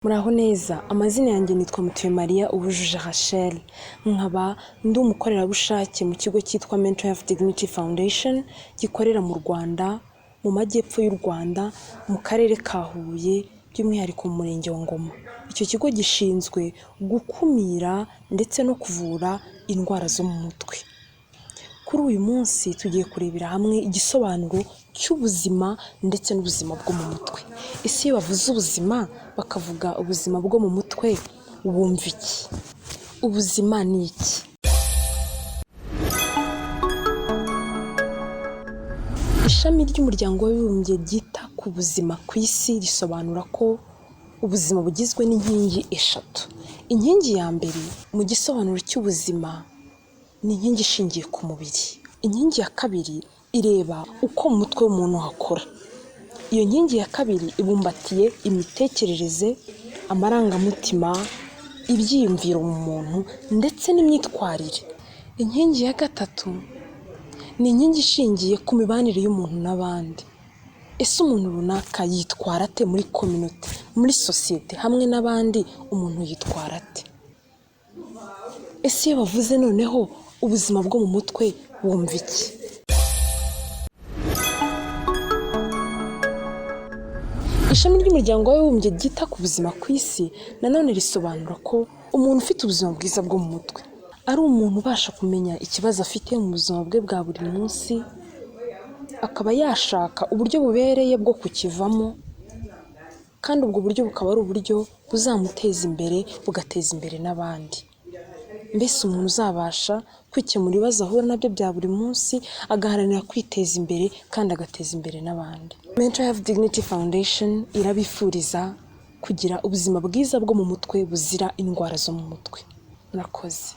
Muraho neza, amazina yanjye nitwa Mutuyemariya Ubujuje Rachel, nkaba ndi umukorerabushake mu kigo cyitwa Mental Health Dignity Foundation gikorera mu Rwanda, mu majyepfo y'u Rwanda, mu karere ka Huye, by'umwihariko mu murenge wa Ngoma. Icyo kigo gishinzwe gukumira ndetse no kuvura indwara zo mu mutwe. Kuri uyu munsi tugiye kurebera hamwe igisobanuro cy'ubuzima ndetse n'ubuzima bwo mu mutwe. Ese iyo bavuze ubuzima bakavuga ubuzima bwo mu mutwe bumva iki? Ubuzima ni iki? Ishami ry'umuryango w'abibumbye ryita ku buzima ku isi risobanura ko ubuzima bugizwe n'inkingi eshatu. Inkingi ya mbere mu gisobanuro cy'ubuzima ni inkingi ishingiye ku mubiri. Inkingi ya kabiri ireba uko mu mutwe w'umuntu hakora. Iyo nkingi ya kabiri ibumbatiye imitekerereze, amarangamutima, ibyiyumviro mu muntu ndetse n'imyitwarire. Inkingi ya gatatu ni inkingi ishingiye ku mibanire y'umuntu n'abandi. Ese umuntu runaka yitwara ate muri community, muri sosiyete hamwe n'abandi, umuntu yitwara ate? Ese iyo bavuze noneho ubuzima bwo mu mutwe wumva iki? Ishami ry'umuryango w'abibumbye ryita ku buzima ku isi nanone risobanura ko umuntu ufite ubuzima bwiza bwo mu mutwe ari umuntu ubasha kumenya ikibazo afite mu buzima bwe bwa buri munsi, akaba yashaka uburyo bubereye bwo kukivamo, kandi ubwo buryo bukaba ari uburyo buzamuteza imbere, bugateza imbere n'abandi. Mbese umuntu uzabasha kwikemura ibibazo ahura nabyo bya buri munsi, agaharanira kwiteza imbere kandi agateza imbere n'abandi. Mental Health Dignity Foundation irabifuriza kugira ubuzima bwiza bwo mu mutwe buzira indwara zo mu mutwe. Murakoze.